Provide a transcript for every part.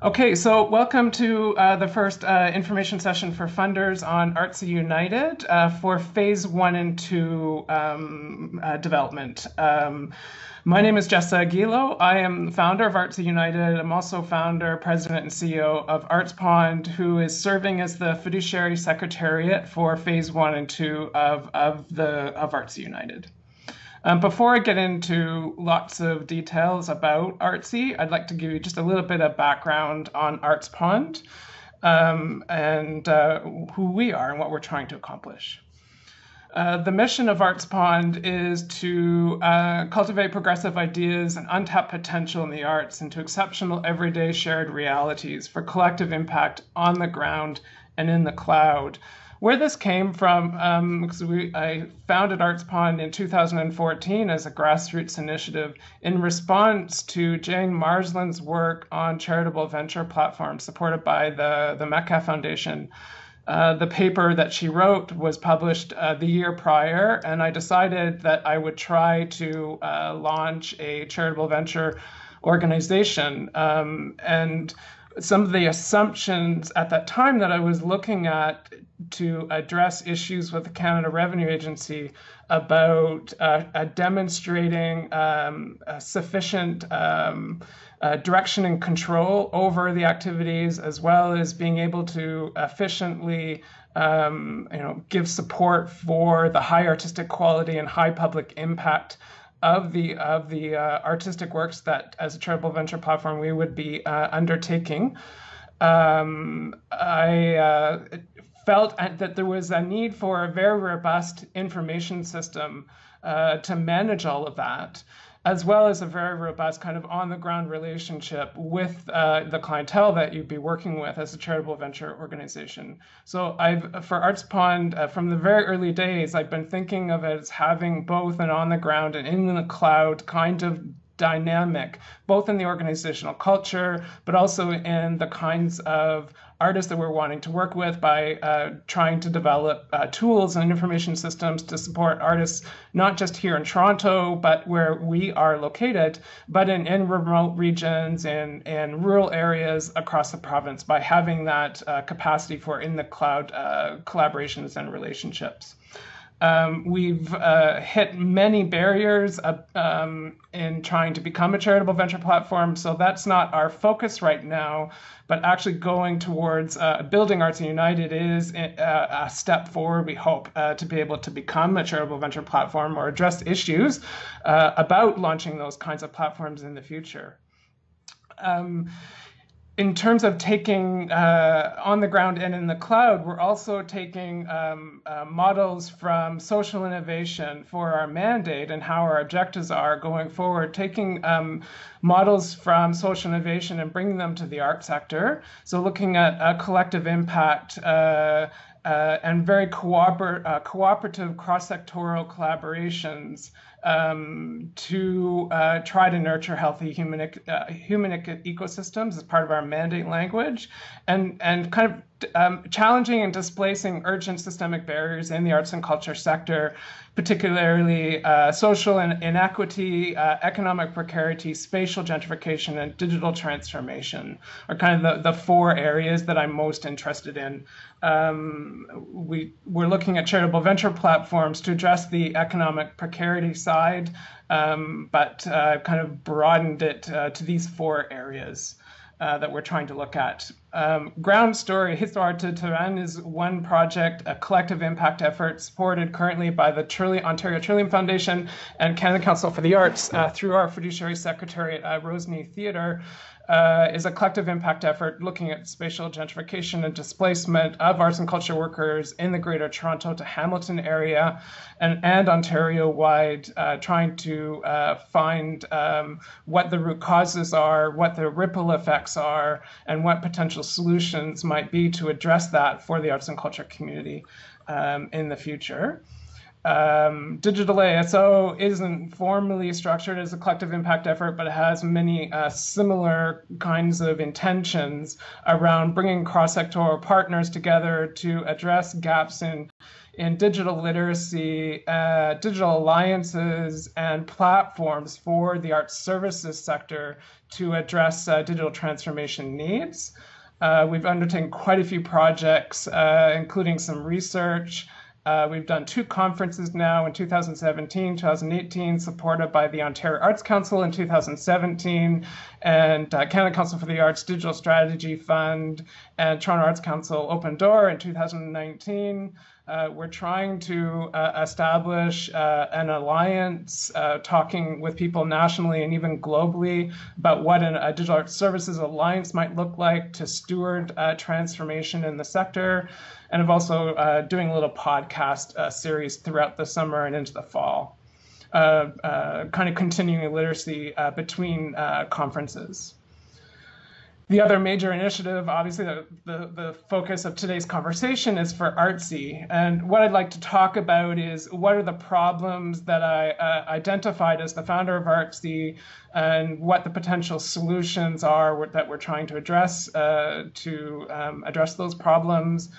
Okay, so welcome to the first information session for funders on Artse United for phase 1 and 2 development. My name is Jessa Agilo. I am the founder of Artse United. I'm also founder, president, and CEO of ArtsPond, who is serving as the fiduciary secretariat for phase 1 and 2 of Artse United. Before I get into lots of details about Artsy, I'd like to give you just a little bit of background on ArtsPond and who we are and what we're trying to accomplish. The mission of ArtsPond is to cultivate progressive ideas and untapped potential in the arts into exceptional everyday shared realities for collective impact on the ground and in the cloud. Where this came from, because I founded ArtsPond in 2014 as a grassroots initiative in response to Jane Marsland's work on charitable venture platforms supported by the Metcalf Foundation. The paper that she wrote was published the year prior, and I decided that I would try to launch a charitable venture organization. And some of the assumptions at that time that I was looking at to address issues with the Canada Revenue Agency about demonstrating sufficient direction and control over the activities, as well as being able to efficiently give support for the high artistic quality and high public impact of the artistic works that, as a charitable venture platform, we would be undertaking. I felt that there was a need for a very robust information system to manage all of that, as well as a very robust kind of on-the-ground relationship with the clientele that you'd be working with as a charitable venture organization. So for ArtsPond, from the very early days, I've been thinking of it as having both an on-the-ground and in the cloud kind of dynamic, both in the organizational culture, but also in the kinds of artists that we're wanting to work with by trying to develop tools and information systems to support artists, not just here in Toronto, but where we are located, but in remote regions and rural areas across the province by having that capacity for in the cloud collaborations and relationships. We've hit many barriers in trying to become a charitable venture platform, so that's not our focus right now, but actually going towards building Artse United is a step forward, we hope, to be able to become a charitable venture platform or address issues about launching those kinds of platforms in the future. In terms of taking on the ground and in the cloud, we're also taking models from social innovation for our mandate and how our objectives are going forward, taking models from social innovation and bringing them to the art sector. So looking at collective impact and very cooperative cross-sectoral collaborations to try to nurture healthy human ecosystems as part of our mandate language, and kind of challenging and displacing urgent systemic barriers in the arts and culture sector, particularly social inequity, economic precarity, spatial gentrification, and digital transformation are kind of the four areas that I'm most interested in. We're looking at charitable venture platforms to address the economic precarity side, but kind of broadened it to these four areas that we're trying to look at. Ground Story, Histoire de Tehran is one project, a collective impact effort supported currently by the Ontario Trillium Foundation and Canada Council for the Arts through our fiduciary secretariat at Rosny Theatre. Is a collective impact effort looking at spatial gentrification and displacement of arts and culture workers in the Greater Toronto to Hamilton area and Ontario-wide, trying to find what the root causes are, what the ripple effects are, and what potential solutions might be to address that for the arts and culture community in the future. Digital ASO isn't formally structured as a collective impact effort, but it has many similar kinds of intentions around bringing cross-sectoral partners together to address gaps in in digital literacy, digital alliances, and platforms for the arts services sector to address digital transformation needs. We've undertaken quite a few projects, including some research. We've done 2 conferences now in 2017, 2018, supported by the Ontario Arts Council in 2017, and Canada Council for the Arts Digital Strategy Fund, and Toronto Arts Council Open Door in 2019. We're trying to establish an alliance, talking with people nationally and even globally about what a digital arts services alliance might look like to steward transformation in the sector. And I'm also doing a little podcast series throughout the summer and into the fall, kind of continuing literacy between conferences. The other major initiative, obviously the focus of today's conversation, is for Artse. And what I'd like to talk about is what are the problems that I identified as the founder of Artse, and what the potential solutions are that we're trying to address address those problems,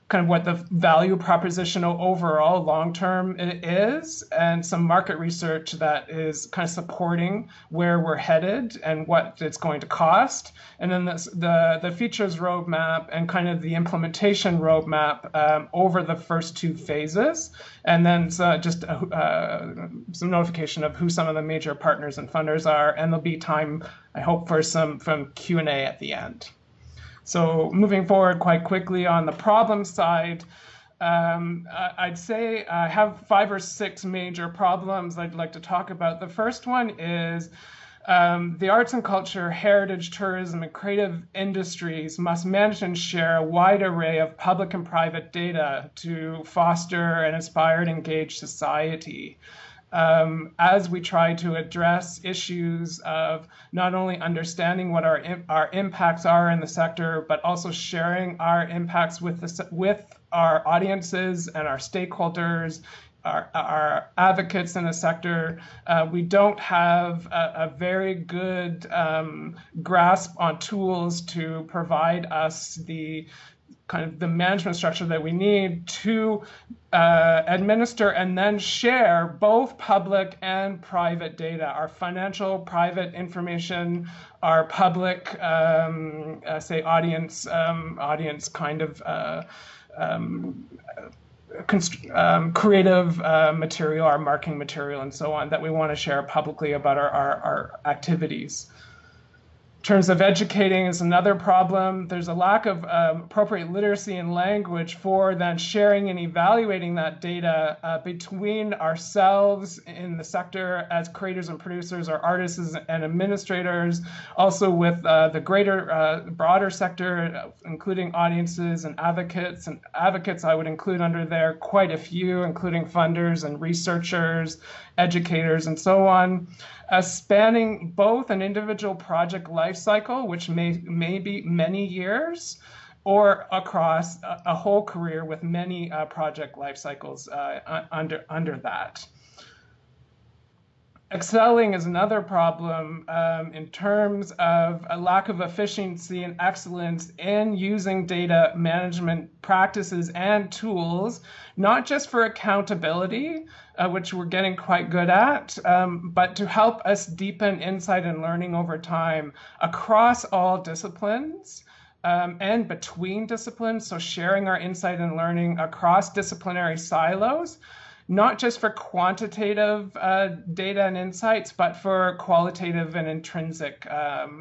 kind of what the value proposition overall long-term is, and some market research that is kind of supporting where we're headed and what it's going to cost. And then the features roadmap and kind of the implementation roadmap over the first 2 phases. And then just some notification of who some of the major partners and funders are. And there'll be time, I hope, for some Q&A at the end. So moving forward quite quickly on the problem side, I'd say I have 5 or 6 major problems I'd like to talk about. The first one is the arts and culture, heritage, tourism, and creative industries must manage and share a wide array of public and private data to foster an inspired, engaged society. As we try to address issues of not only understanding what our impacts are in the sector, but also sharing our impacts with our audiences and our stakeholders, our advocates in the sector. We don't have a very good grasp on tools to provide us the kind of the management structure that we need to administer and then share both public and private data, our financial private information, our public, say, audience kind of creative material, our marketing material, and so on, that we want to share publicly about our activities. In terms of educating is another problem. There's a lack of appropriate literacy and language for then sharing and evaluating that data between ourselves in the sector as creators and producers, our artists and administrators, also with the greater, broader sector, including audiences and advocates. And advocates I would include under there quite a few, including funders and researchers, educators, and so on. Spanning both an individual project life cycle, which may be many years, or across a whole career with many project life cycles under that. Excelling is another problem in terms of a lack of efficiency and excellence in using data management practices and tools, not just for accountability, which we're getting quite good at, but to help us deepen insight and learning over time across all disciplines and between disciplines, so sharing our insight and learning across disciplinary silos, not just for quantitative data and insights, but for qualitative and intrinsic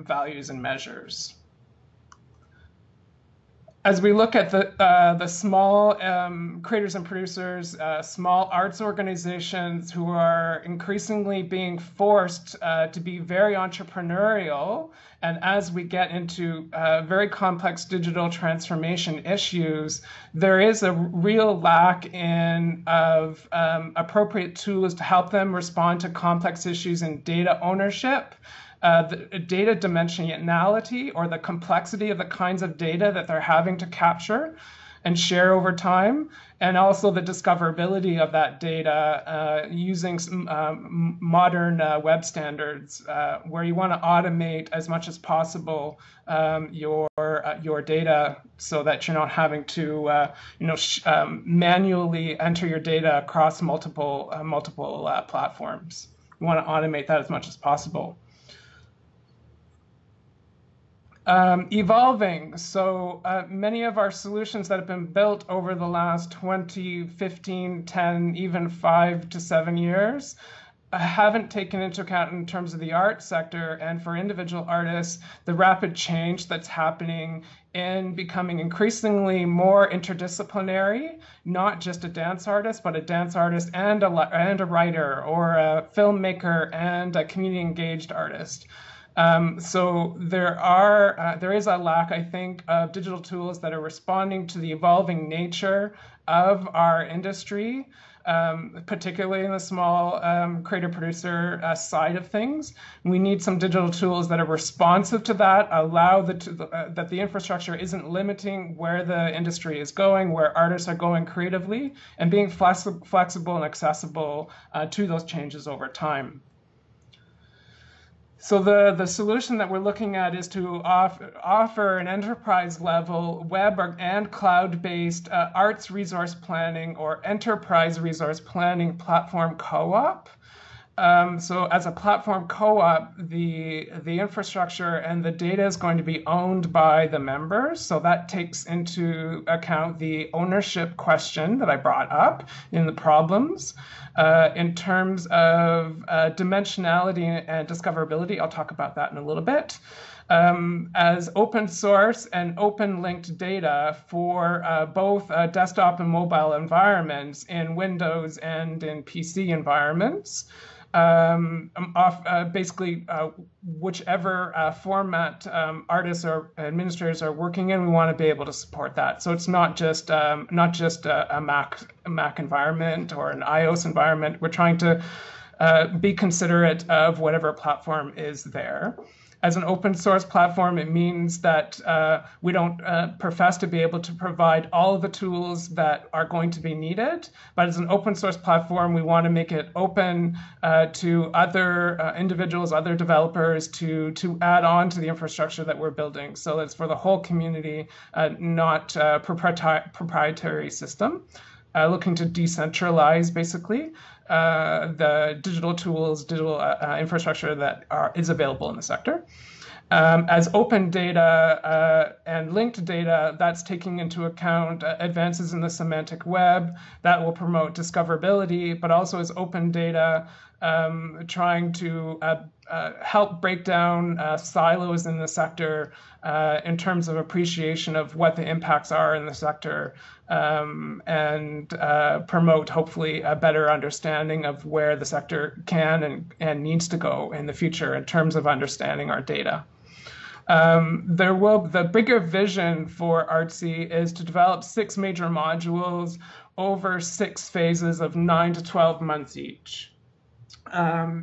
values and measures. As we look at the small creators and producers, small arts organizations who are increasingly being forced to be very entrepreneurial, and as we get into very complex digital transformation issues, there is a real lack of appropriate tools to help them respond to complex issues in data ownership, the data dimensionality, or the complexity of the kinds of data that they're having to capture, and share over time, and also the discoverability of that data using some, modern web standards, where you want to automate as much as possible your data, so that you're not having to manually enter your data across multiple platforms. You want to automate that as much as possible. Evolving. So many of our solutions that have been built over the last 20, 15, 10, even 5 to 7 years haven't taken into account, in terms of the art sector and for individual artists, the rapid change that's happening in becoming increasingly more interdisciplinary, not just a dance artist, but a dance artist and a writer, or a filmmaker and a community engaged artist. So there is a lack, I think, of digital tools that are responding to the evolving nature of our industry, particularly in the small creator-producer side of things. We need some digital tools that are responsive to that, allow that the infrastructure isn't limiting where the industry is going, where artists are going creatively, and being flexible and accessible to those changes over time. So the solution that we're looking at is to offer an enterprise level web and cloud-based arts resource planning or enterprise resource planning platform co-op. So as a platform co-op, the infrastructure and the data is going to be owned by the members. So that takes into account the ownership question that I brought up in the problems. In terms of dimensionality and discoverability, I'll talk about that in a little bit. As open source and open linked data for both desktop and mobile environments in Windows and in PC environments. Basically, whichever format artists or administrators are working in, we want to be able to support that. So it's not just a Mac environment or an iOS environment. We're trying to be considerate of whatever platform is there. As an open source platform, it means that we don't profess to be able to provide all of the tools that are going to be needed. But as an open source platform, we want to make it open to other individuals, other developers to add on to the infrastructure that we're building. So it's for the whole community, not a proprietary system. Looking to decentralize, basically, the digital tools, digital infrastructure that is available in the sector. As open data and linked data, that's taking into account advances in the semantic web that will promote discoverability, but also as open data, trying to help break down silos in the sector in terms of appreciation of what the impacts are in the sector, and promote, hopefully, a better understanding of where the sector can and needs to go in the future in terms of understanding our data. The bigger vision for Artse is to develop 6 major modules over 6 phases of 9 to 12 months each.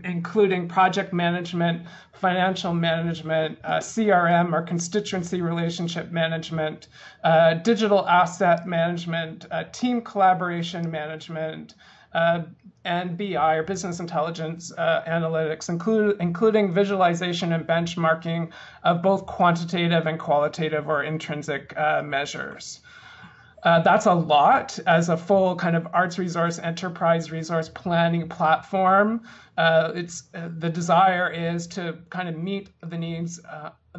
Including project management, financial management, CRM or constituency relationship management, digital asset management, team collaboration management, and BI or business intelligence analytics, including visualization and benchmarking of both quantitative and qualitative or intrinsic measures. That's a lot as a full kind of arts resource, enterprise resource planning platform. The desire is to kind of meet the needs,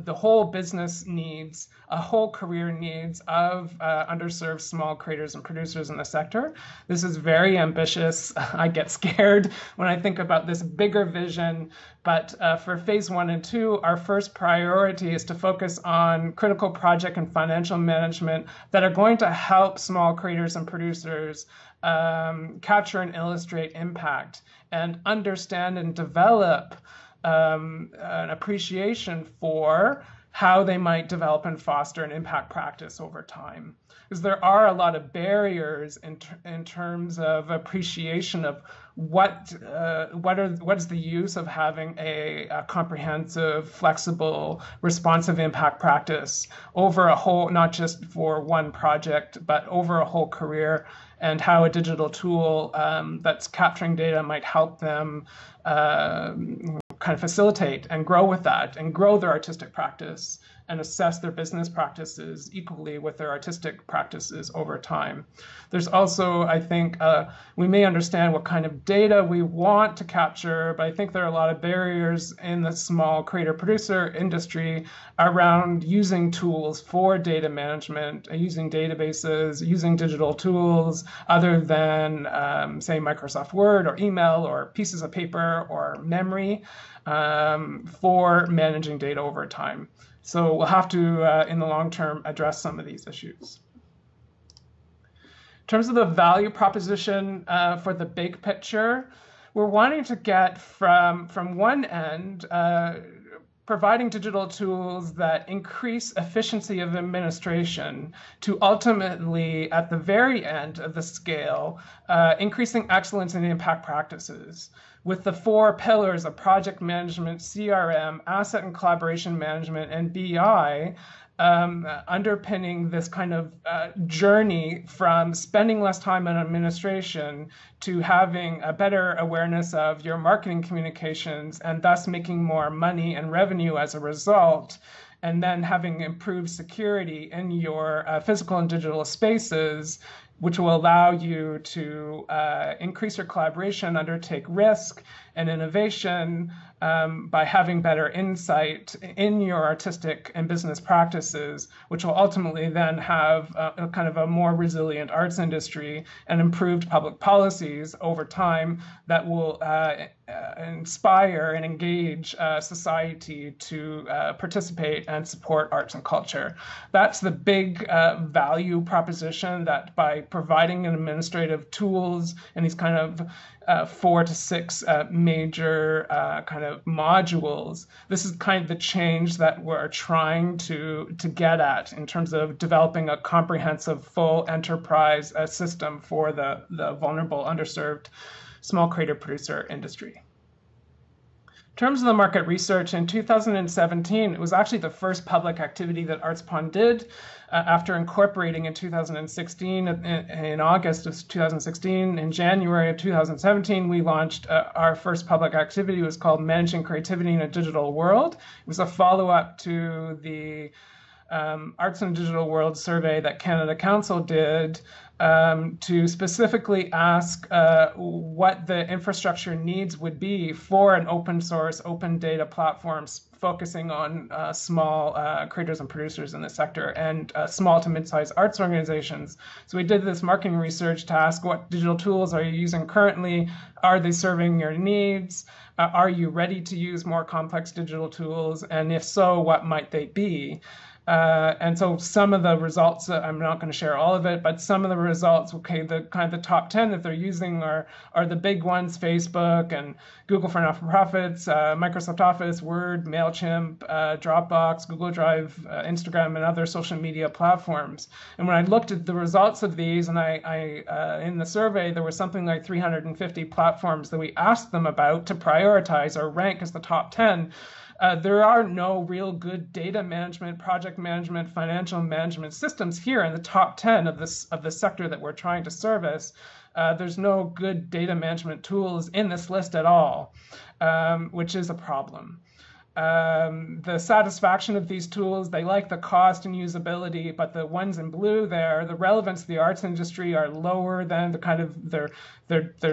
the whole business needs, a whole career needs of underserved small creators and producers in the sector. This is very ambitious. I get scared when I think about this bigger vision. But for phase 1 and 2, our first priority is to focus on critical project and financial management that are going to help small creators and producers capture and illustrate impact and understand and develop an appreciation for how they might develop and foster an impact practice over time. is there are a lot of barriers in terms of appreciation of what is the use of having a comprehensive, flexible, responsive impact practice over a whole, not just for one project, but over a whole career, and how a digital tool that's capturing data might help them kind of facilitate and grow with that and grow their artistic practice and assess their business practices equally with their artistic practices over time. There's also, I think, we may understand what kind of data we want to capture, but I think there are a lot of barriers in the small creator-producer industry around using tools for data management, using databases, using digital tools other than, say, Microsoft Word or email or pieces of paper or memory for managing data over time. So we'll have to, in the long term, address some of these issues. In terms of the value proposition for the big picture, we're wanting to get from one end, providing digital tools that increase efficiency of administration to ultimately, at the very end of the scale, increasing excellence in impact practices, with the 4 pillars of project management, CRM, asset and collaboration management, and BI underpinning this kind of journey from spending less time on administration to having a better awareness of your marketing communications and thus making more money and revenue as a result, and then having improved security in your physical and digital spaces, which will allow you to increase your collaboration, undertake risk and innovation by having better insight in your artistic and business practices, which will ultimately then have a kind of a more resilient arts industry and improved public policies over time that will inspire and engage society to participate and support arts and culture. That's the big value proposition, that by providing administrative tools and these kind of 4 to 6 major kind of modules. This is kind of the change that we're trying to get at in terms of developing a comprehensive, full enterprise system for the vulnerable, underserved small creator-producer industry. In terms of the market research, in 2017, it was actually the first public activity that ArtsPon did after incorporating in 2016. In August of 2016, in January of 2017, we launched our first public activity. It was called Managing Creativity in a Digital World. It was a follow-up to the Arts in a Digital World survey that Canada Council did to specifically ask what the infrastructure needs would be for an open source, open data platforms focusing on small creators and producers in the sector and small to mid-sized arts organizations. So we did this marketing research to ask, what digital tools are you using currently? Are they serving your needs? Are you ready to use more complex digital tools? And if so, what might they be? And so some of the results, I'm not going to share all of it, but some of the results, okay, the kind of the top 10 that they're using are the big ones: Facebook and Google for Not-for-Profits, Microsoft Office, Word, MailChimp, Dropbox, Google Drive, Instagram, and other social media platforms. And when I looked at the results of these, and I in the survey, there was something like 350 platforms that we asked them about to prioritize or rank as the top 10. There are no real good data management, project management, financial management systems here in the top 10 of the sector that we're trying to service. There's no good data management tools in this list at all, which is a problem. The satisfaction of these tools, they like the cost and usability, but the ones in blue there, the relevance to the arts industry are lower than the kind of, they're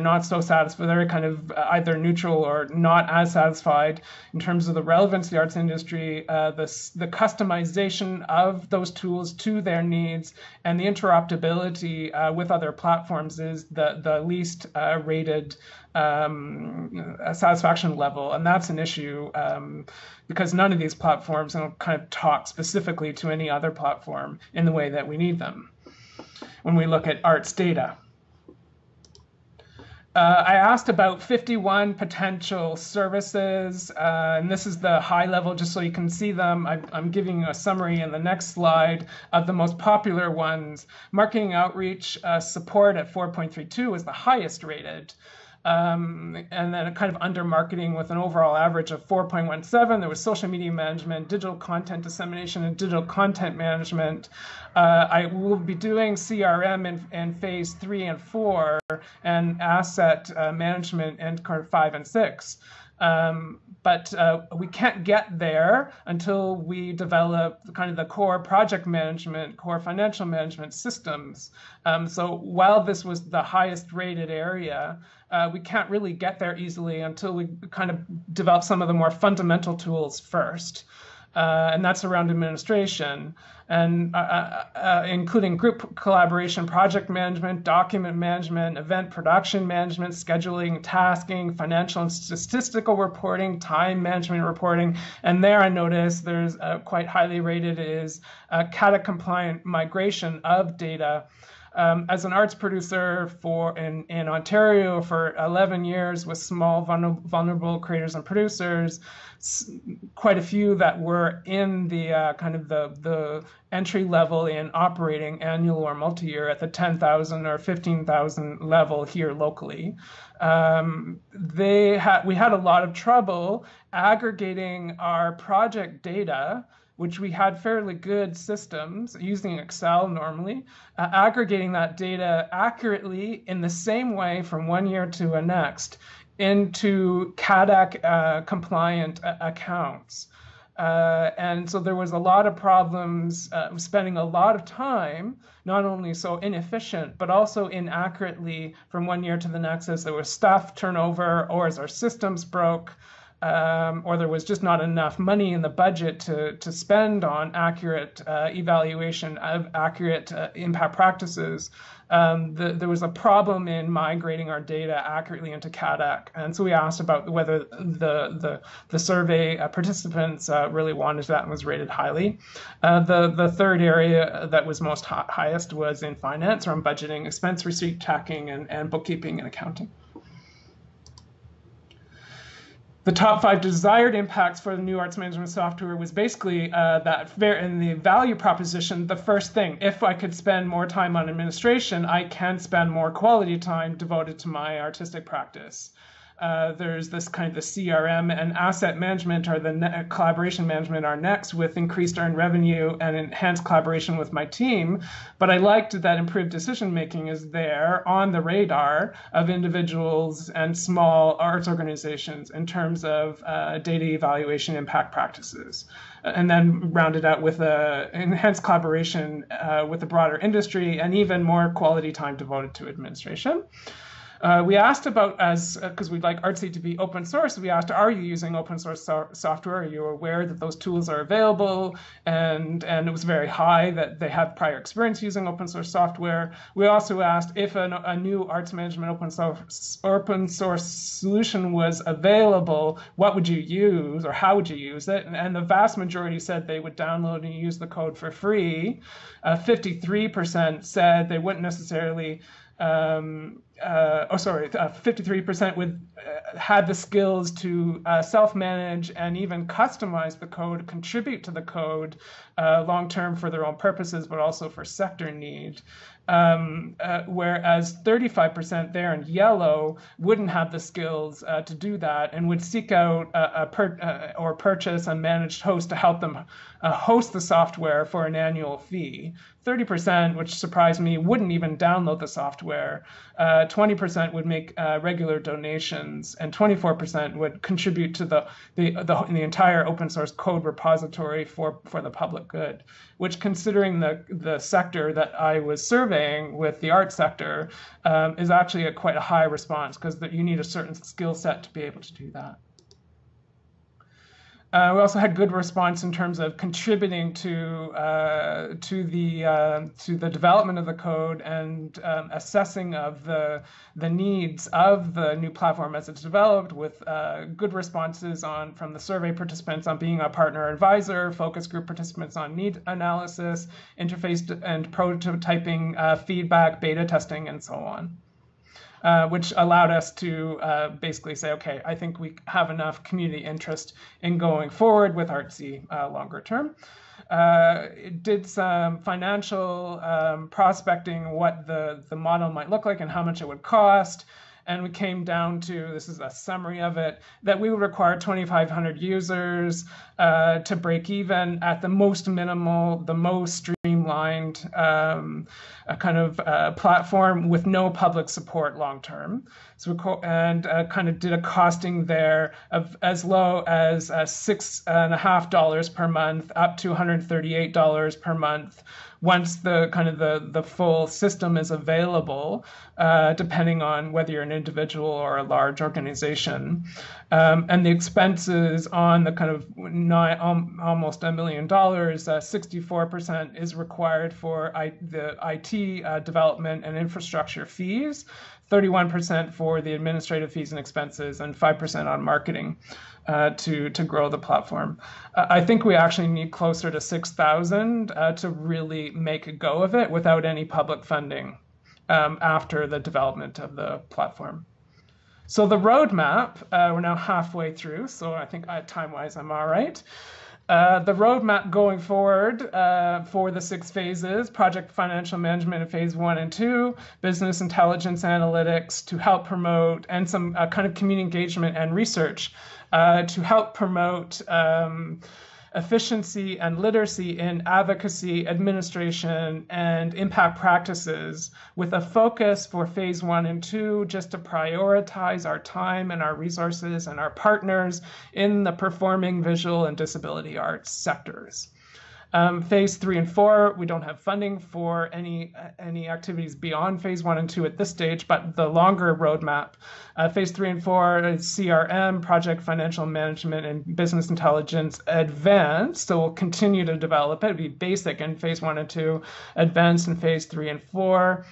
not so satisfied, they're kind of either neutral or not as satisfied in terms of the relevance to the arts industry, the customization of those tools to their needs, and the interoperability with other platforms is the least rated satisfaction level. And that's an issue because none of these platforms kind of talk specifically to any other platform in the way that we need them when we look at arts data. I asked about 51 potential services, and this is the high level, just so you can see them. I'm giving you a summary in the next slide of the most popular ones. Marketing outreach support at 4.32 was the highest rated. And then kind of under marketing with an overall average of 4.17. There was social media management, digital content dissemination, and digital content management. I will be doing CRM in phase 3 and 4, and asset management in kind of 5 and 6. But we can't get there until we develop kind of the core project management, core financial management systems. So while this was the highest rated area, we can't really get there easily until we kind of develop some of the more fundamental tools first. And that's around administration, and including group collaboration, project management, document management, event production management, scheduling, tasking, financial and statistical reporting, time management reporting. And there I noticed there's quite highly rated is CADA compliant migration of data. As an arts producer in Ontario for 11 years with small vulnerable creators and producers, quite a few that were in the kind of the entry level in operating annual or multi-year at the 10,000 or 15,000 level here locally. We had a lot of trouble aggregating our project data, which we had fairly good systems using Excel normally, aggregating that data accurately in the same way from one year to the next into CADAC compliant accounts. And so there was a lot of problems, spending a lot of time, not only so inefficient, but also inaccurately from one year to the next as there was staff turnover or as our systems broke. Or there was just not enough money in the budget to spend on accurate evaluation of accurate impact practices. There was a problem in migrating our data accurately into CADAC. And so we asked about whether the survey participants really wanted that and was rated highly. The third area that was most highest was in finance, around budgeting, expense receipt tracking, and bookkeeping and accounting. The top 5 desired impacts for the new arts management software was basically that in the value proposition, the first thing, if I could spend more time on administration, I can spend more quality time devoted to my artistic practice. There's this kind of the CRM and asset management or the collaboration management are next, with increased earned revenue and enhanced collaboration with my team. But I liked that improved decision making is there on the radar of individuals and small arts organizations in terms of data evaluation impact practices. And then rounded out with enhanced collaboration with the broader industry and even more quality time devoted to administration. We asked about, because we'd like Artsy to be open source, we asked, are you using open source software? Are you aware that those tools are available? And it was very high that they have prior experience using open source software. We also asked if a new arts management open source solution was available, what would you use or how would you use it? And the vast majority said they would download and use the code for free. 53% said they wouldn't necessarily 53% would had the skills to self-manage and even customize the code, contribute to the code long-term for their own purposes, but also for sector need. Whereas 35% there in yellow wouldn't have the skills to do that and would seek out or purchase a managed host to help them host the software for an annual fee. 30%, which surprised me, wouldn't even download the software. 20% would make regular donations, and 24% would contribute to the entire open source code repository for the public good, which, considering the sector that I was surveying with the art sector, is actually quite a high response, because you need a certain skill set to be able to do that. We also had good response in terms of contributing to the development of the code and assessing of the needs of the new platform as it's developed, with good responses from the survey participants on being a partner advisor, focus group participants on need analysis, interface and prototyping, feedback, beta testing, and so on. which allowed us to basically say, okay, I think we have enough community interest in going forward with Artse longer term. It did some financial prospecting, what the model might look like and how much it would cost. And we came down to, this is a summary of it, that we would require 2,500 users to break even at the most minimal, the most streamlined kind of platform with no public support long term. So we kind of did a costing there of as low as $6.50 per month up to $138 per month once the full system is available, depending on whether you're an individual or a large organization. And the expenses on the kind of almost $1 million, 64% is required for the IT development and infrastructure fees, 31% for the administrative fees and expenses, and 5% on marketing to grow the platform. I think we actually need closer to 6,000 to really make a go of it without any public funding after the development of the platform. So the roadmap, we're now halfway through, so I think time-wise I'm all right. The roadmap going forward for the 6 phases: project financial management in phase 1 and 2, business intelligence analytics to help promote, and some kind of community engagement and research to help promote efficiency and literacy in advocacy, administration, and impact practices, with a focus for phase 1 and 2 just to prioritize our time and our resources and our partners in the performing, visual, and disability arts sectors. Phase 3 and 4, we don't have funding for any activities beyond phase 1 and 2 at this stage, but the longer roadmap, phase 3 and 4 is CRM, project financial management, and business intelligence advanced. So we'll continue to develop it. It'll be basic in phase 1 and 2, advanced in phase 3 and 4.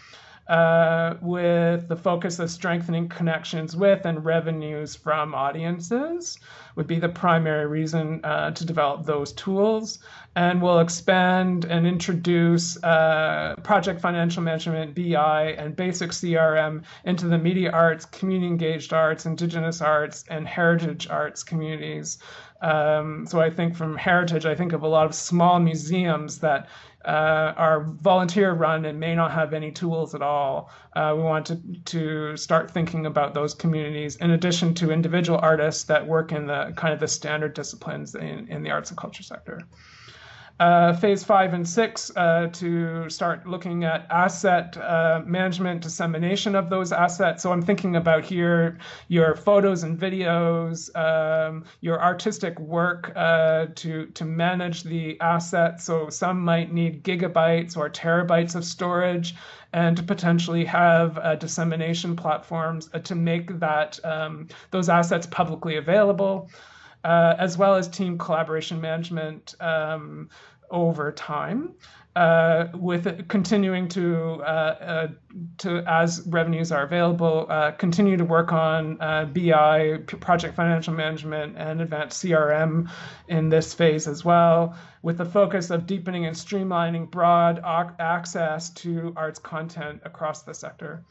With the focus of strengthening connections with and revenues from audiences would be the primary reason to develop those tools. And we'll expand and introduce project financial management, BI, and basic CRM into the media arts, community engaged arts, indigenous arts, and heritage arts communities. So I think from heritage, I think of a lot of small museums that are volunteer run and may not have any tools at all. We want to start thinking about those communities in addition to individual artists that work in the kind of the standard disciplines in the arts and culture sector. Phase 5 and 6 to start looking at asset management, dissemination of those assets. So I'm thinking about here your photos and videos, your artistic work to manage the assets. So some might need gigabytes or terabytes of storage, and to potentially have dissemination platforms to make that those assets publicly available, as well as team collaboration management over time, with continuing to as revenues are available, continue to work on BI, project financial management, and advanced CRM in this phase as well, with the focus of deepening and streamlining broad access to arts content across the sector.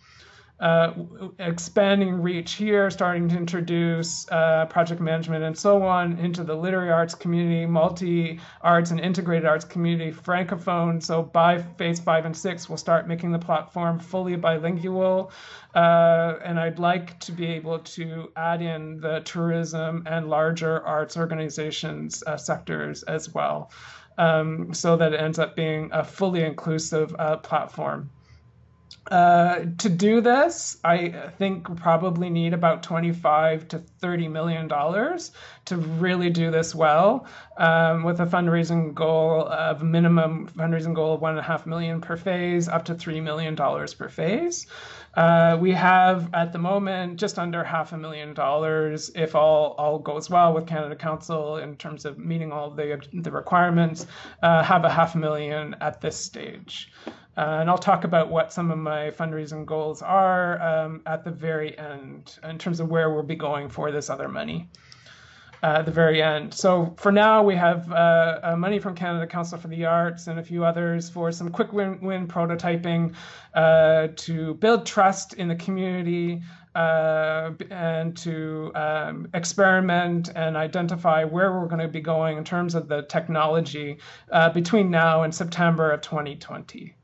Expanding reach here, starting to introduce project management and so on into the literary arts community, multi-arts and integrated arts community, francophone. So by phase 5 and 6, we'll start making the platform fully bilingual. And I'd like to be able to add in the tourism and larger arts organizations sectors as well, so that it ends up being a fully inclusive platform. To do this, I think we probably need about $25 to $30 million to really do this well, with a fundraising goal of minimum fundraising goal of $1.5 million per phase, up to $3 million per phase. We have at the moment just under $500,000 if all goes well with Canada Council in terms of meeting all the requirements. Have $500,000 at this stage. And I'll talk about what some of my fundraising goals are at the very end in terms of where we'll be going for this other money. at the very end. So for now, we have money from Canada Council for the Arts and a few others for some quick win prototyping to build trust in the community and to experiment and identify where we're going to be going in terms of the technology between now and September of 2020.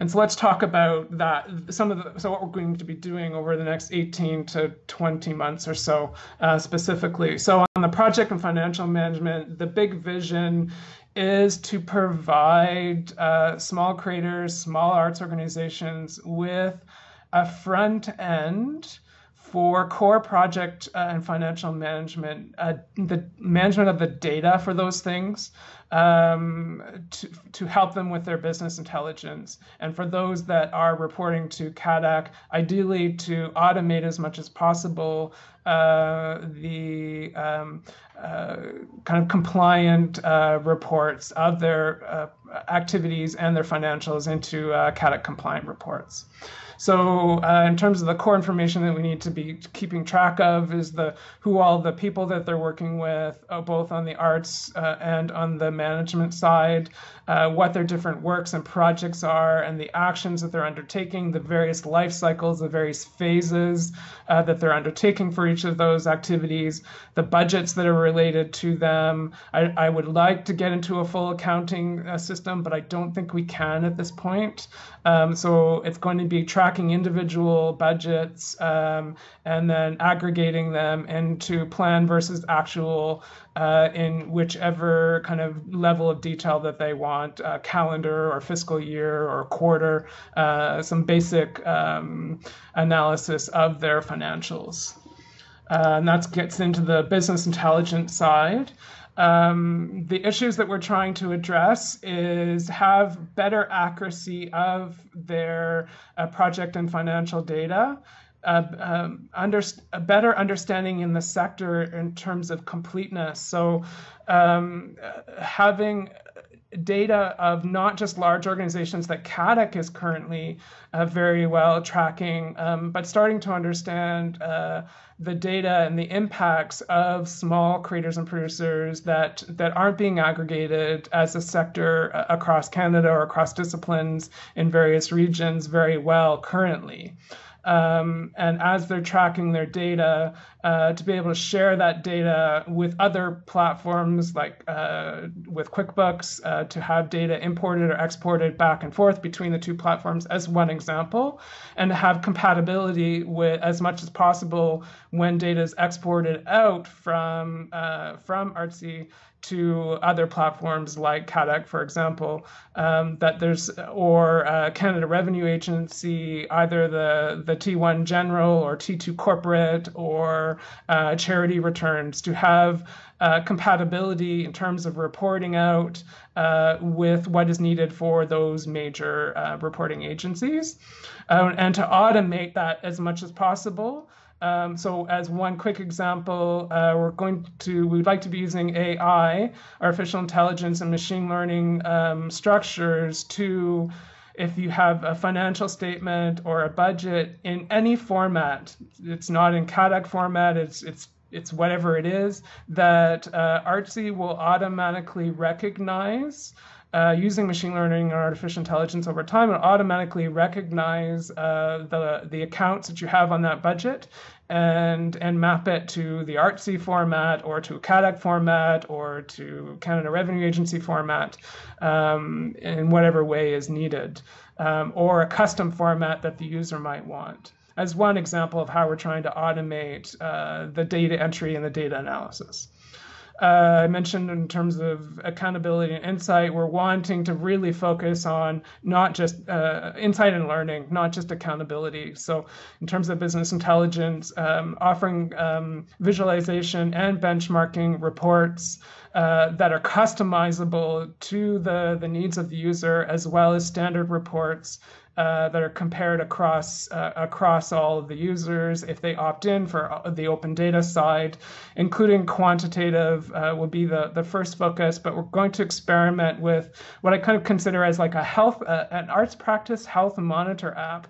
And so let's talk about that. So what we're going to be doing over the next 18 to 20 months or so, specifically. So on the project and financial management, the big vision is to provide small creators, small arts organizations with a front end for core project and financial management, the management of the data for those things, to help them with their business intelligence. And for those that are reporting to CADAC, ideally to automate as much as possible the kind of compliant reports of their activities and their financials into CADAC compliant reports. So in terms of the core information that we need to be keeping track of is who all the people that they're working with, both on the arts and on the management side, what their different works and projects are, and the actions that they're undertaking, the various life cycles, the various phases that they're undertaking for each of those activities, the budgets that are related to them. I would like to get into a full accounting system, but I don't think we can at this point. So it's going to be tracking individual budgets and then aggregating them into plan versus actual in whichever kind of level of detail that they want, calendar or fiscal year or quarter, some basic analysis of their financials. And that gets into the business intelligence side. The issues that we're trying to address is have better accuracy of their project and financial data, a better understanding in the sector in terms of completeness. So having data of not just large organizations that CADAC is currently very well tracking, but starting to understand the data and the impacts of small creators and producers that aren't being aggregated as a sector across Canada or across disciplines in various regions very well currently. And as they're tracking their data, to be able to share that data with other platforms like with QuickBooks, to have data imported or exported back and forth between the two platforms as one example, and to have compatibility with as much as possible when data is exported out from Artse to other platforms like CADAC, for example, that there's, or Canada Revenue Agency, either the T1 General or T2 Corporate or charity returns, to have compatibility in terms of reporting out with what is needed for those major reporting agencies, and to automate that as much as possible. So as one quick example, we'd like to be using AI, artificial intelligence and machine learning structures to, if you have a financial statement or a budget in any format, it's not in CADAC format, it's whatever it is, that Artse will automatically recognize, using machine learning and artificial intelligence over time, and automatically recognize the accounts that you have on that budget and map it to the Artse format or to a CADAC format or to Canada Revenue Agency format in whatever way is needed, or a custom format that the user might want, as one example of how we're trying to automate the data entry and the data analysis. I mentioned in terms of accountability and insight, we're wanting to really focus on not just insight and learning, not just accountability. So in terms of business intelligence, offering visualization and benchmarking reports that are customizable to the needs of the user, as well as standard reports that are compared across all of the users if they opt in for the open data side, including quantitative will be the first focus, but we're going to experiment with what I kind of consider as like an arts practice health monitor app,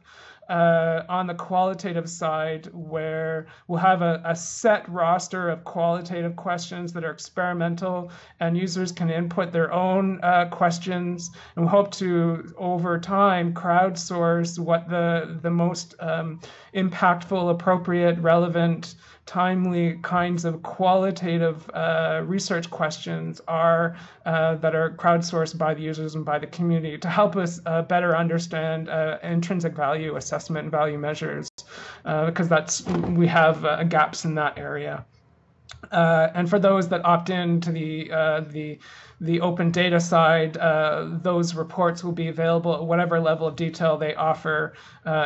on the qualitative side, where we'll have a set roster of qualitative questions that are experimental, and users can input their own questions. And we hope to, over time, crowdsource what the most impactful, appropriate, relevant, timely kinds of qualitative research questions are that are crowdsourced by the users and by the community to help us better understand intrinsic value assessment and value measures, because we have gaps in that area. And for those that opt in to the open data side, those reports will be available at whatever level of detail they offer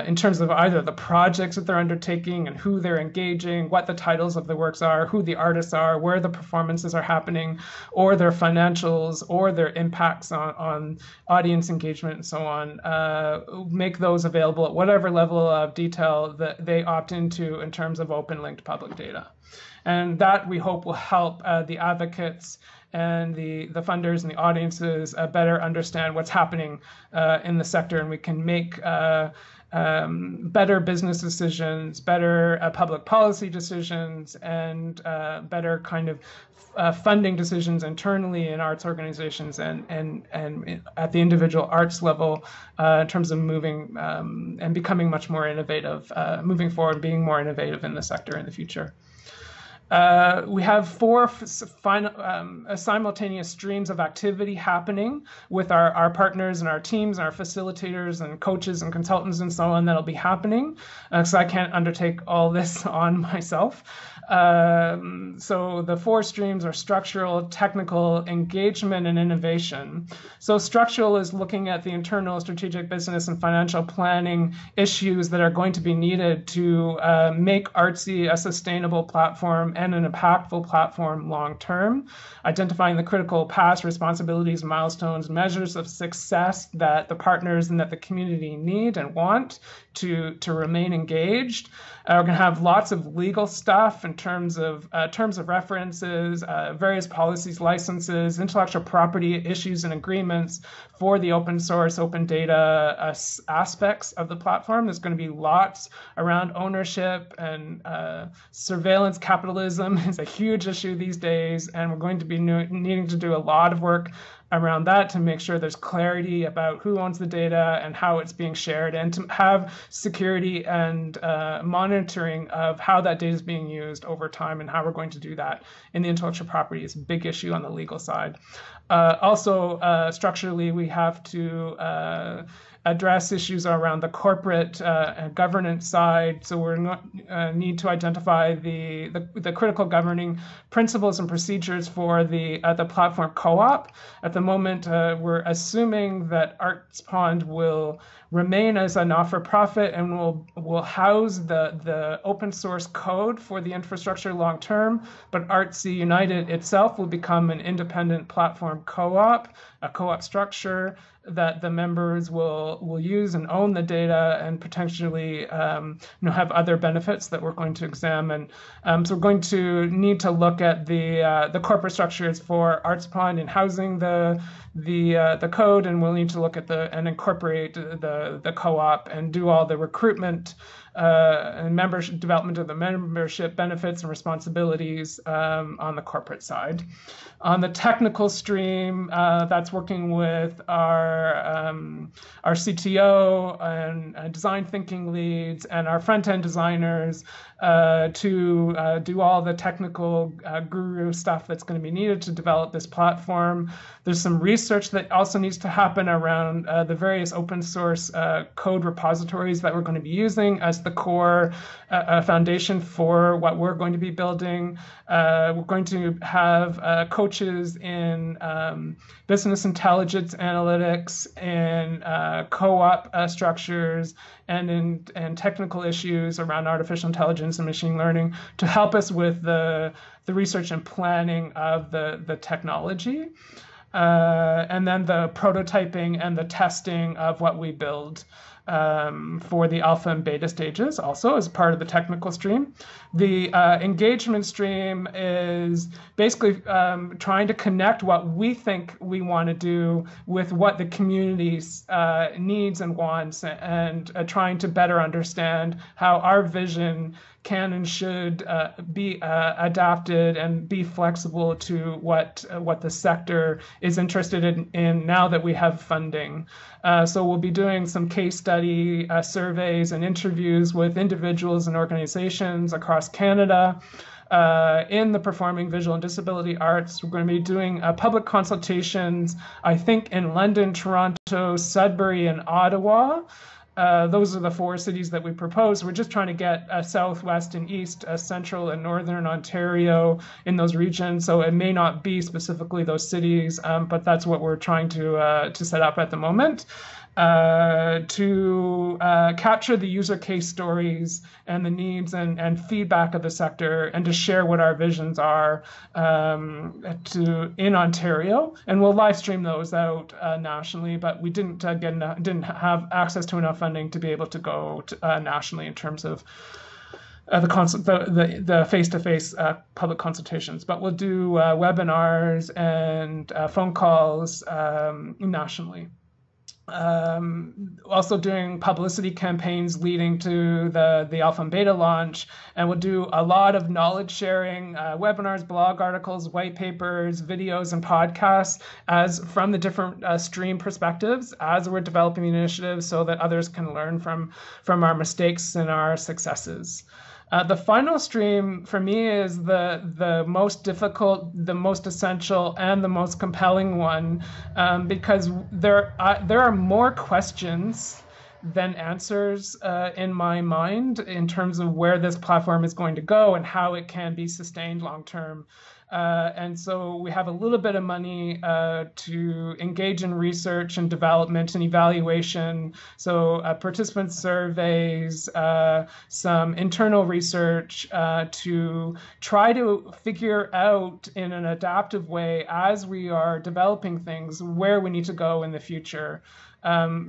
in terms of either the projects that they're undertaking and who they're engaging, what the titles of the works are, who the artists are, where the performances are happening, or their financials, or their impacts on audience engagement and so on. Make those available at whatever level of detail that they opt into in terms of open linked public data. And that, we hope, will help the advocates and the funders and the audiences better understand what's happening in the sector, and we can make better business decisions, better public policy decisions, and better kind of funding decisions internally in arts organizations and at the individual arts level in terms of moving and becoming much more innovative, moving forward, being more innovative in the sector in the future. We have 4 simultaneous streams of activity happening with our partners and our teams and our facilitators and coaches and consultants and so on that'll be happening, because I can't undertake all this on myself. So the 4 streams are structural, technical, engagement, and innovation. So structural is looking at the internal strategic business and financial planning issues that are going to be needed to make Artsy a sustainable platform and an impactful platform long term, identifying the critical past responsibilities, milestones, measures of success that the partners and that the community need and want to remain engaged. We're going to have lots of legal stuff in terms of references, various policies, licenses, intellectual property issues and agreements for the open source, open data aspects of the platform. There's going to be lots around ownership, and surveillance capitalism is a huge issue these days, and we're going to be needing to do a lot of work around that to make sure there's clarity about who owns the data and how it's being shared, and to have security and monitoring of how that data is being used over time and how we're going to do that in the intellectual property is a big issue on the legal side. Also, structurally, we have to address issues around the corporate governance side. So we need to identify the critical governing principles and procedures for the platform co-op. At the moment, we're assuming that ArtsPond will remain as a not-for-profit and will house the open source code for the infrastructure long term, but Artse United itself will become an independent platform co-op, a co-op structure that the members will use and own the data and potentially have other benefits that we're going to examine. So we're going to need to look at the corporate structures for ArtsPond in housing the code, and we'll need to look at and incorporate the co-op and do all the recruitment and membership development of the membership benefits and responsibilities on the corporate side. On the technical stream, that's working with our CTO and design thinking leads and our front-end designers to do all the technical guru stuff that's going to be needed to develop this platform. There's some research that also needs to happen around the various open source code repositories that we're going to be using as the core foundation for what we're going to be building. We're going to have coaches in business intelligence analytics, in co-op structures, and in technical issues around artificial intelligence and machine learning to help us with the research and planning of the technology. and then the prototyping and the testing of what we build for the alpha and beta stages also as part of the technical stream. The engagement stream is basically trying to connect what we think we want to do with what the community needs and wants, and trying to better understand how our vision can and should be adapted and be flexible to what the sector is interested in now that we have funding. So we'll be doing some case study surveys and interviews with individuals and organizations across Canada in the performing visual and disability arts. We're going to be doing public consultations, I think, in London, Toronto, Sudbury, and Ottawa. Those are the 4 cities that we propose. We're just trying to get Southwest and East, Central and Northern Ontario in those regions. So it may not be specifically those cities, but that's what we're trying to set up at the moment. To capture the user case stories and the needs and feedback of the sector, and to share what our visions are in Ontario. And we'll live stream those out nationally, but we didn't have access to enough funding to be able to go nationally in terms of the face-to-face public consultations. But we'll do webinars and phone calls nationally. Also doing publicity campaigns leading to the alpha and beta launch, and we'll do a lot of knowledge sharing, webinars, blog articles, white papers, videos, and podcasts as from the different stream perspectives as we're developing the initiative, so that others can learn from our mistakes and our successes. The final stream for me is the most difficult, the most essential, and the most compelling one, because there are more questions than answers in my mind in terms of where this platform is going to go and how it can be sustained long term. And so we have a little bit of money to engage in research and development and evaluation. So participant surveys, some internal research to try to figure out in an adaptive way as we are developing things where we need to go in the future.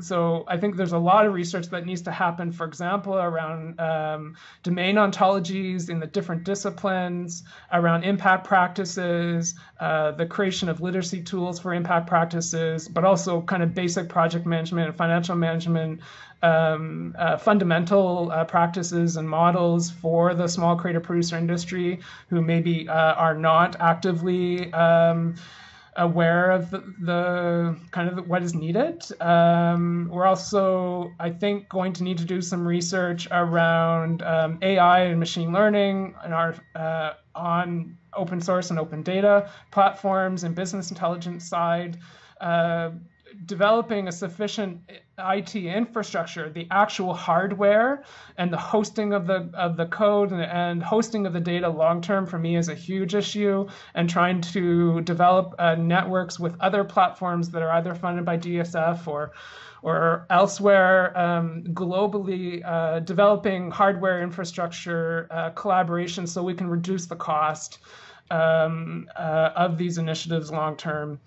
So I think there's a lot of research that needs to happen, for example, around domain ontologies in the different disciplines, around impact practices, the creation of literacy tools for impact practices, but also kind of basic project management and financial management, fundamental practices and models for the small creator producer industry who maybe are not actively aware of the kind of what is needed. We're also, I think, going to need to do some research around AI and machine learning and on open source and open data platforms and business intelligence side. Developing a sufficient IT infrastructure, the actual hardware and the hosting of the code and hosting of the data long term for me is a huge issue, and trying to develop networks with other platforms that are either funded by DSF or elsewhere globally, developing hardware infrastructure collaboration so we can reduce the cost of these initiatives long term.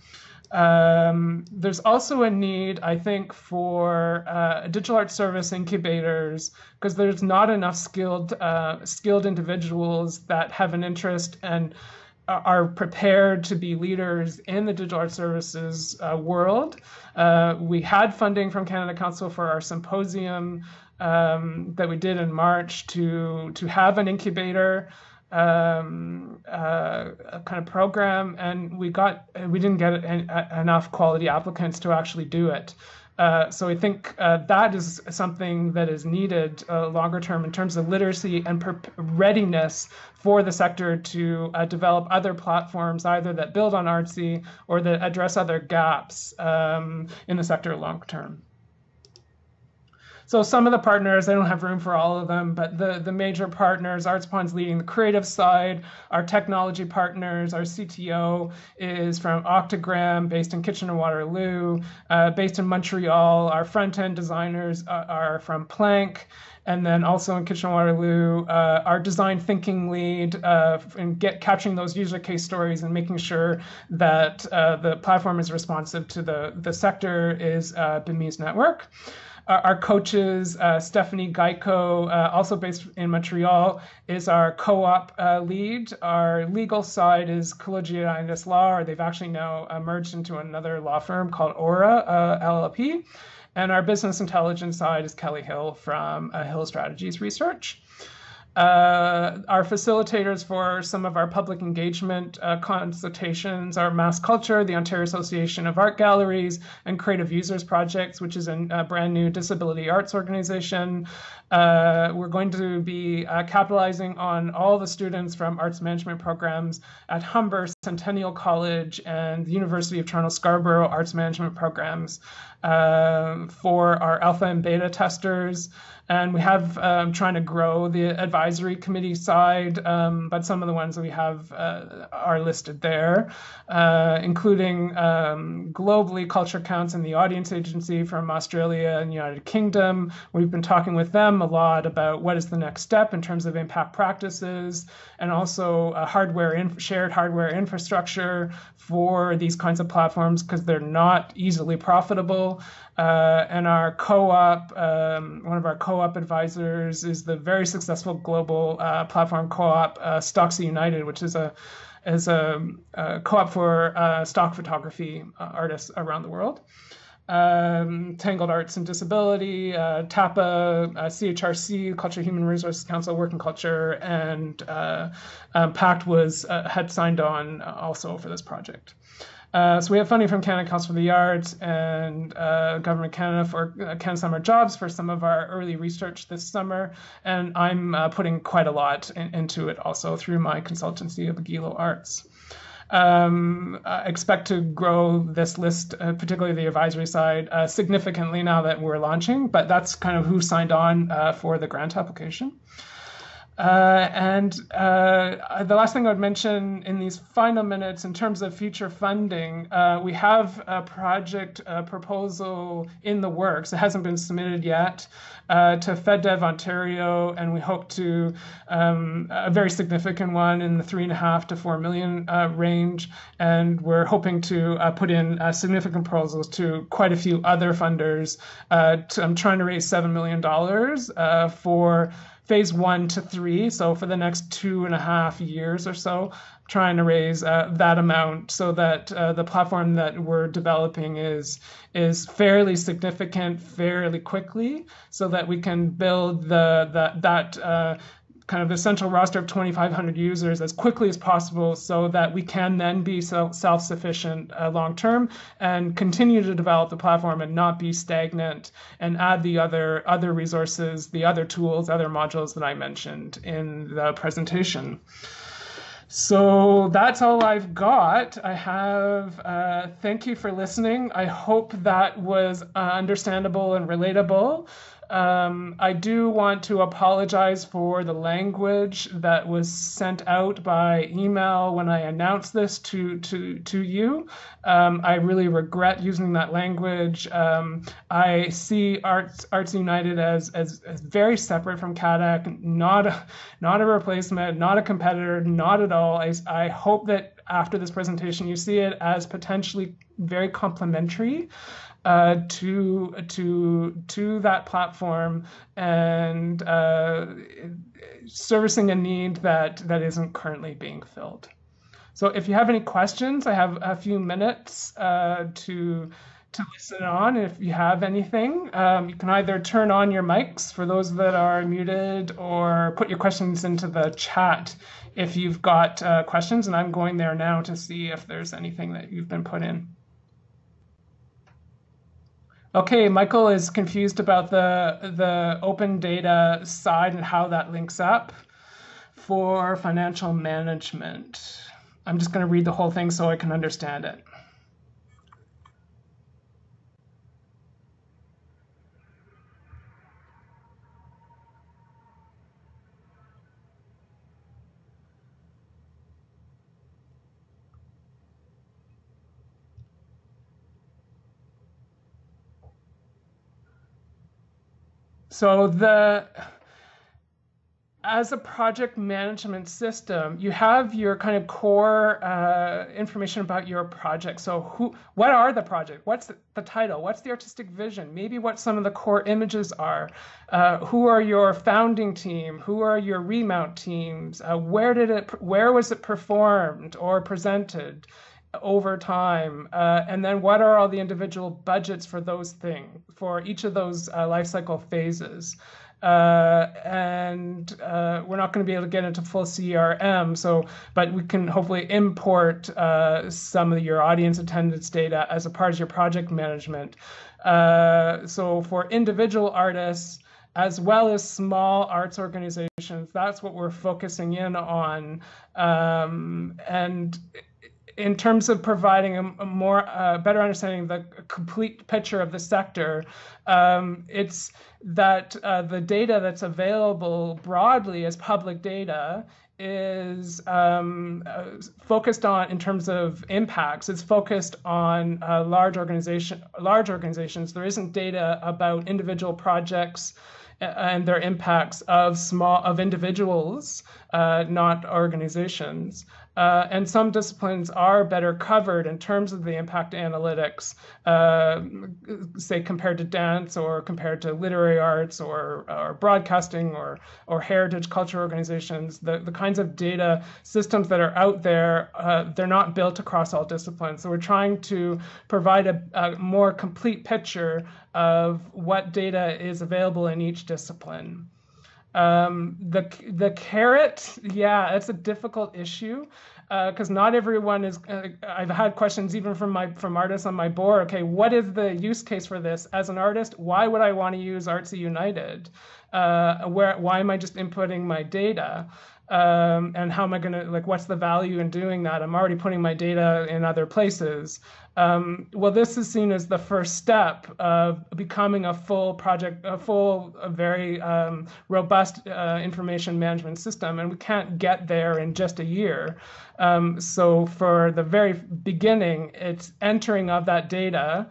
There's also a need, I think, for digital art service incubators, because there's not enough skilled individuals that have an interest and are prepared to be leaders in the digital art services world. We had funding from Canada Council for our symposium that we did in March to have an incubator a kind of program, and we didn't get enough quality applicants to actually do it. So I think that is something that is needed longer term in terms of literacy and readiness for the sector to develop other platforms, either that build on Artse or that address other gaps in the sector long term. So some of the partners, I don't have room for all of them, but the major partners, ArtsPond's leading the creative side. Our technology partners, our CTO is from Octagram, based in Kitchener-Waterloo, based in Montreal. Our front-end designers are from Planck. And then also in Kitchener-Waterloo, our design thinking lead in capturing those user case stories and making sure that the platform is responsive to the sector is Bemis Network. Our coaches, Stephanie Geico, also based in Montreal, is our co-op lead. Our legal side is Collegiatus Law, or they've actually now merged into another law firm called Aura LLP. And our business intelligence side is Kelly Hill from Hill Strategies Research. Our facilitators for some of our public engagement consultations are Mass Culture, the Ontario Association of Art Galleries, and Creative Users Projects, which is a brand new disability arts organization. We're going to be capitalizing on all the students from arts management programs at Humber, Centennial College, and the University of Toronto Scarborough arts management programs for our alpha and beta testers. And we have trying to grow the advisory committee side, but some of the ones that we have are listed there, including globally Culture Counts and the Audience Agency from Australia and United Kingdom. We've been talking with them a lot about what is the next step in terms of impact practices, and also shared hardware infrastructure for these kinds of platforms, because they're not easily profitable. And our co-op, one of our co-op advisors is the very successful global platform co-op Artse United, which is a co-op for stock photography artists around the world. Tangled Arts and Disability, TAPA, CHRC, Culture Human Resources Council, Work and Culture, and PACT had signed on also for this project. So we have funding from Canada Council for the Arts and Government Canada for Canada Summer Jobs for some of our early research this summer. And I'm putting quite a lot into it also through my consultancy of Agilo Arts. I expect to grow this list, particularly the advisory side, significantly now that we're launching, but that's kind of who signed on for the grant application. And the last thing I would mention in these final minutes in terms of future funding, we have a project proposal in the works. It hasn't been submitted yet to FedDev Ontario, and we hope to a very significant one in the $3.5 to $4 million range. And we're hoping to put in significant proposals to quite a few other funders. I'm trying to raise $7 million for phase 1 to 3, so for the next 2.5 years or so, trying to raise that amount so that the platform that we're developing is fairly significant fairly quickly, so that we can build that kind of essential roster of 2,500 users as quickly as possible, so that we can then be self-sufficient long-term and continue to develop the platform and not be stagnant, and add the other resources, the other tools, other modules that I mentioned in the presentation. So that's all I've got. I have, thank you for listening. I hope that was understandable and relatable. I do want to apologize for the language that was sent out by email when I announced this to you. I really regret using that language. I see Artse United as very separate from CADAC, not a replacement, not a competitor, not at all. I hope that after this presentation you see it as potentially very complementary to that platform, and servicing a need that isn't currently being filled. So if you have any questions, I have a few minutes to listen on. If you have anything, you can either turn on your mics for those that are muted, or put your questions into the chat if you've got questions, and I'm going there now to see if there's anything that you've been put in. Okay, Michael is confused about the open data side and how that links up for financial management. I'm just going to read the whole thing so I can understand it. So as a project management system, you have your kind of core information about your project. So what are the project? What's the title? What's the artistic vision? Maybe what some of the core images are. Who are your founding team? Who are your remount teams? Where was it performed or presented over time? And then what are all the individual budgets for those things, for each of those life cycle phases? And we're not going to be able to get into full CRM, but we can hopefully import some of your audience attendance data as a part of your project management. So for individual artists, as well as small arts organizations, that's what we're focusing in on. And in terms of providing a more better understanding of the complete picture of the sector, it's that the data that's available broadly as public data is focused on, in terms of impacts, it's focused on large organizations. There isn't data about individual projects and their impacts of individuals, not organizations. And some disciplines are better covered in terms of the impact analytics, say compared to dance or compared to literary arts or broadcasting or heritage culture organizations. The kinds of data systems that are out there, they're not built across all disciplines. So we're trying to provide a more complete picture of what data is available in each discipline. The carrot, yeah, it's a difficult issue because not everyone is. I've had questions even from artists on my board. Okay, what is the use case for this as an artist? Why would I want to use Artse United? Why am I just inputting my data? And how am I going to, what's the value in doing that? I'm already putting my data in other places. Well, this is seen as the first step of becoming a very robust information management system, and we can't get there in just a year. So for the very beginning, it's entering of that data,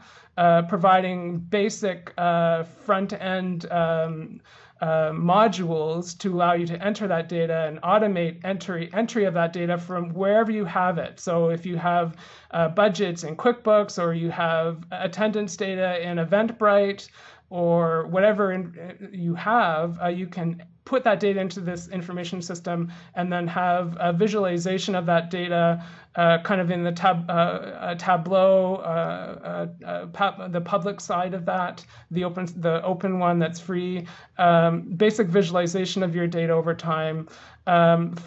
providing basic front-end modules to allow you to enter that data and automate entry of that data from wherever you have it. So if you have budgets in QuickBooks, or you have attendance data in Eventbrite, or whatever you have, you can put that data into this information system and then have a visualization of that data kind of in the Tableau, the public side of that, the open one that's free, basic visualization of your data over time and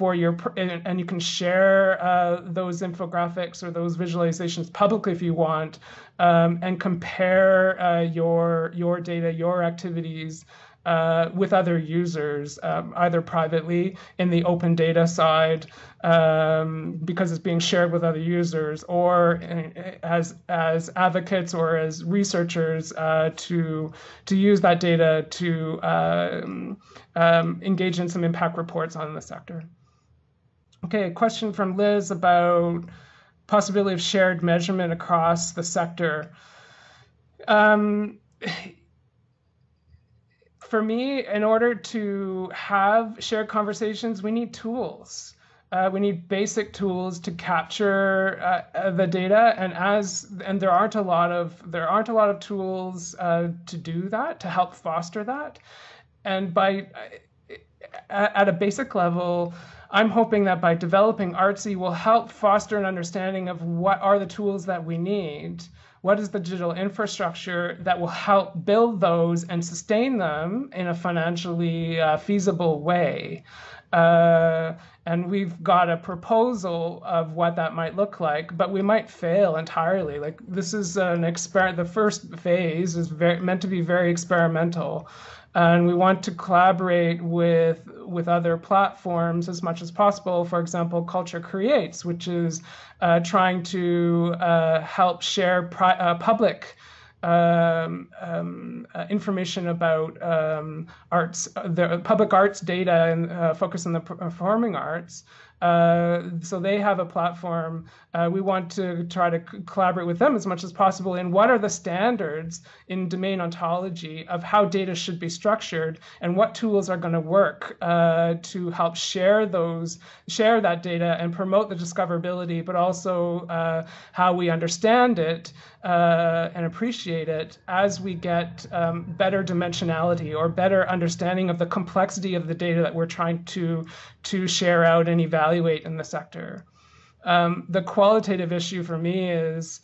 you can share those infographics or those visualizations publicly if you want, and compare your data, your activities with other users, either privately in the open data side, because it's being shared with other users, or as advocates or as researchers to use that data to engage in some impact reports on the sector. Okay, a question from Liz about possibility of shared measurement across the sector. For me, in order to have shared conversations, we need tools. We need basic tools to capture the data, and there aren't a lot of tools to do that, to help foster that. And at a basic level, I'm hoping that by developing Artse will help foster an understanding of what are the tools that we need. What is the digital infrastructure that will help build those and sustain them in a financially feasible way? And we've got a proposal of what that might look like, but we might fail entirely. This is an experiment. The first phase is meant to be very experimental. And we want to collaborate with other platforms as much as possible. For example, Culture Creates, which is trying to help share public information about arts, the public arts data, and focus on the performing arts, So they have a platform. We want to try to collaborate with them as much as possible in what are the standards in domain ontology of how data should be structured and what tools are going to work to help share that data and promote the discoverability, but also how we understand it and appreciate it as we get better dimensionality or better understanding of the complexity of the data that we're trying to share out and evaluate in the sector. The qualitative issue for me is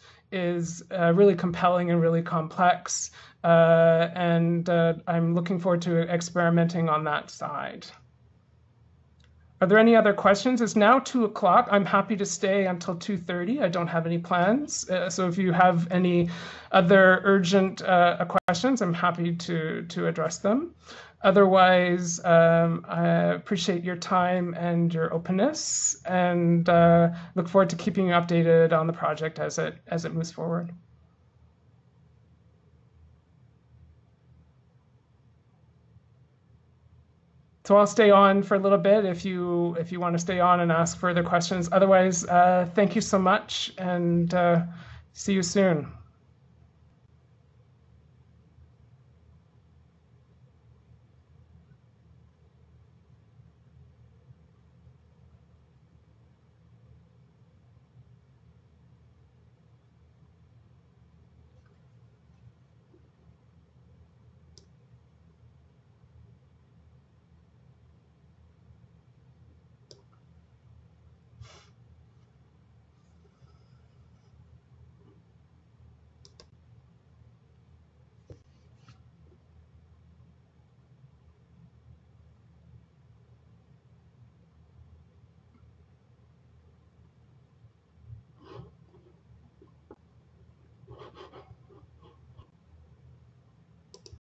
really compelling and really complex, and I'm looking forward to experimenting on that side. Are there any other questions? It's now 2 o'clock. I'm happy to stay until 2:30. I don't have any plans. So if you have any other urgent questions, I'm happy to address them. Otherwise, I appreciate your time and your openness, and look forward to keeping you updated on the project as it moves forward. So I'll stay on for a little bit if you want to stay on and ask further questions. Otherwise, thank you so much, and see you soon.